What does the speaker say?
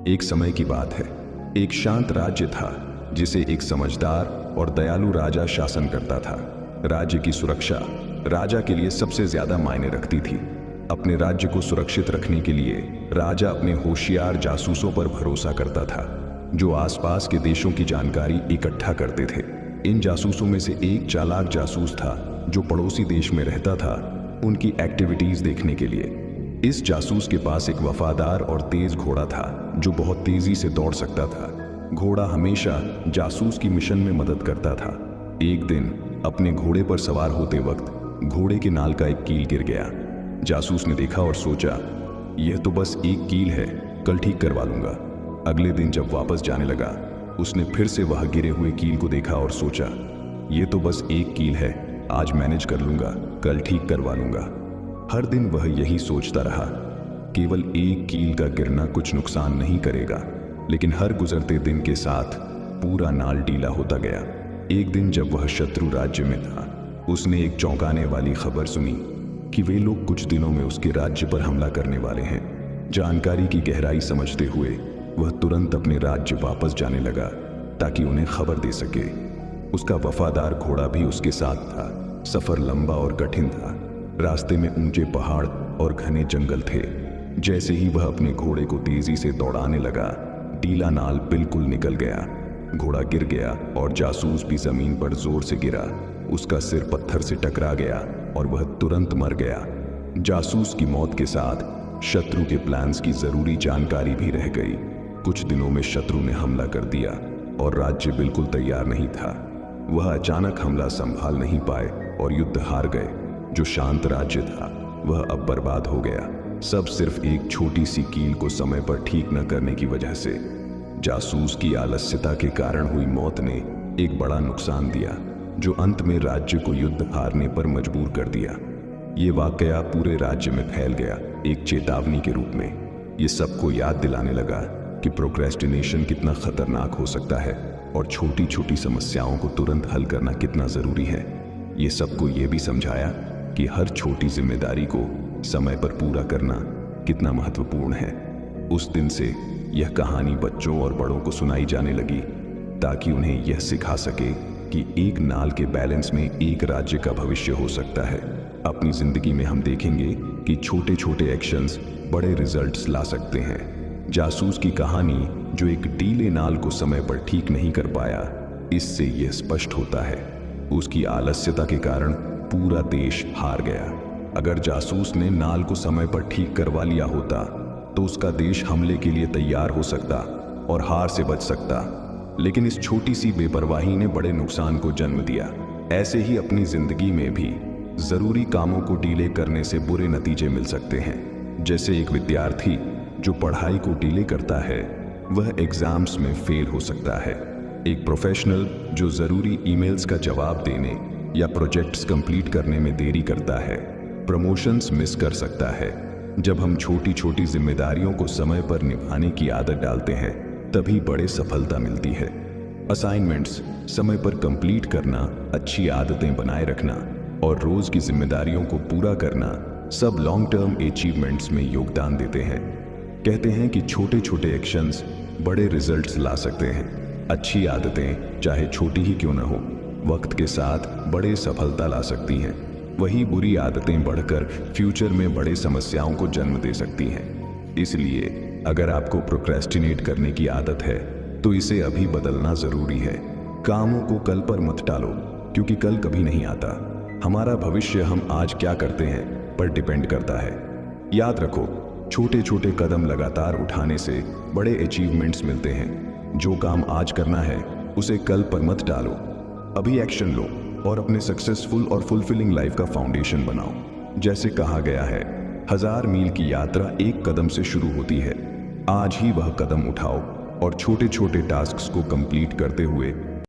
एक समय की बात है। एक शांत राज्य था जिसे एक समझदार और दयालु राजा शासन करता था। राज्य की सुरक्षा राजा के लिए सबसे ज्यादा मायने रखती थी। अपने राज्य को सुरक्षित रखने के लिए राजा अपने होशियार जासूसों पर भरोसा करता था, जो आसपास के देशों की जानकारी इकट्ठा करते थे। इन जासूसों में से एक चालाक जासूस था जो पड़ोसी देश में रहता था उनकी एक्टिविटीज देखने के लिए। इस जासूस के पास एक वफादार और तेज घोड़ा था जो बहुत तेजी से दौड़ सकता था। घोड़ा हमेशा जासूस की मिशन में मदद करता था। एक दिन अपने घोड़े पर सवार होते वक्त घोड़े के नाल का एक कील गिर गया। जासूस ने देखा और सोचा, यह तो बस एक कील है, कल ठीक करवा लूंगा। अगले दिन जब वापस जाने लगा, उसने फिर से वह गिरे हुए कील को देखा और सोचा, यह तो बस एक कील है, आज मैनेज कर लूंगा, कल ठीक करवा लूंगा। हर दिन वह यही सोचता रहा, केवल एक कील का गिरना कुछ नुकसान नहीं करेगा। लेकिन हर गुजरते दिन के साथ पूरा नाल ढीला होता गया। एक दिन जब वह शत्रु राज्य में था, उसने एक चौंकाने वाली खबर सुनी कि वे लोग कुछ दिनों में उसके राज्य पर हमला करने वाले हैं। जानकारी की गहराई समझते हुए वह तुरंत अपने राज्य वापस जाने लगा ताकि उन्हें खबर दे सके। उसका वफादार घोड़ा भी उसके साथ था। सफर लंबा और कठिन था। रास्ते में ऊंचे पहाड़ और घने जंगल थे। जैसे ही वह अपने घोड़े को तेजी से दौड़ाने लगा, ढीला नाल बिल्कुल निकल गया। घोड़ा गिर गया और जासूस भी जमीन पर जोर से गिरा। उसका सिर पत्थर से टकरा गया और वह तुरंत मर गया। जासूस की मौत के साथ शत्रु के प्लान्स की जरूरी जानकारी भी रह गई। कुछ दिनों में शत्रु ने हमला कर दिया और राज्य बिल्कुल तैयार नहीं था। वह अचानक हमला संभाल नहीं पाए और युद्ध हार गए। जो शांत राज्य था वह अब बर्बाद हो गया, सब सिर्फ एक छोटी सी कील को समय पर ठीक न करने की वजह से। जासूस की आलस्यता के कारण हुई मौत ने एक बड़ा नुकसान दिया, जो अंत में राज्य को युद्ध हारने पर मजबूर कर दिया। ये वाकया पूरे राज्य में फैल गया, एक चेतावनी के रूप में। ये सबको याद दिलाने लगा कि प्रोक्रेस्टिनेशन कितना खतरनाक हो सकता है और छोटी छोटी समस्याओं को तुरंत हल करना कितना जरूरी है। ये सबको ये भी समझाया कि हर छोटी जिम्मेदारी को समय पर पूरा करना कितना महत्वपूर्ण है। उस दिन से यह कहानी बच्चों और बड़ों को सुनाई जाने लगी ताकि उन्हें यह सिखा सके कि एक नाल के बैलेंस में एक राज्य का भविष्य हो सकता है। अपनी जिंदगी में हम देखेंगे कि छोटे छोटे एक्शंस बड़े रिजल्ट्स ला सकते हैं। जासूस की कहानी जो एक ढीले नाल को समय पर ठीक नहीं कर पाया, इससे यह स्पष्ट होता है उसकी आलस्यता के कारण पूरा देश हार गया। अगर जासूस ने नाल को समय पर ठीक करवा लिया होता तो उसका देश हमले के लिए तैयार हो सकता और हार से बच सकता। लेकिन इस छोटी सी बेपरवाही ने बड़े नुकसान को जन्म दिया। ऐसे ही अपनी जिंदगी में भी जरूरी कामों को डिले करने से बुरे नतीजे मिल सकते हैं। जैसे एक विद्यार्थी जो पढ़ाई को डिले करता है वह एग्जाम्स में फेल हो सकता है। एक प्रोफेशनल जो जरूरी ईमेल्स का जवाब देने या प्रोजेक्ट्स कंप्लीट करने में देरी करता है प्रमोशंस मिस कर सकता है। जब हम छोटी छोटी जिम्मेदारियों को समय पर निभाने की आदत डालते हैं तभी बड़े सफलता मिलती है। असाइनमेंट्स समय पर कंप्लीट करना, अच्छी आदतें बनाए रखना और रोज की जिम्मेदारियों को पूरा करना सब लॉन्ग टर्म अचीवमेंट्स में योगदान देते हैं। कहते हैं कि छोटे छोटे एक्शंस बड़े रिजल्ट्स ला सकते हैं। अच्छी आदतें चाहे छोटी ही क्यों न हो, वक्त के साथ बड़े सफलता ला सकती हैं। वही बुरी आदतें बढ़कर फ्यूचर में बड़े समस्याओं को जन्म दे सकती हैं। इसलिए अगर आपको प्रोक्रेस्टिनेट करने की आदत है तो इसे अभी बदलना जरूरी है। कामों को कल पर मत टालो क्योंकि कल कभी नहीं आता। हमारा भविष्य हम आज क्या करते हैं पर डिपेंड करता है। याद रखो, छोटे छोटे कदम लगातार उठाने से बड़े अचीवमेंट्स मिलते हैं। जो काम आज करना है उसे कल पर मत डालो, अभी एक्शन लो और अपने सक्सेसफुल और फुलफिलिंग लाइफ का फाउंडेशन बनाओ। जैसे कहा गया है, 1000 मील की यात्रा एक कदम से शुरू होती है। आज ही वह कदम उठाओ और छोटे छोटे टास्क्स को कंप्लीट करते हुए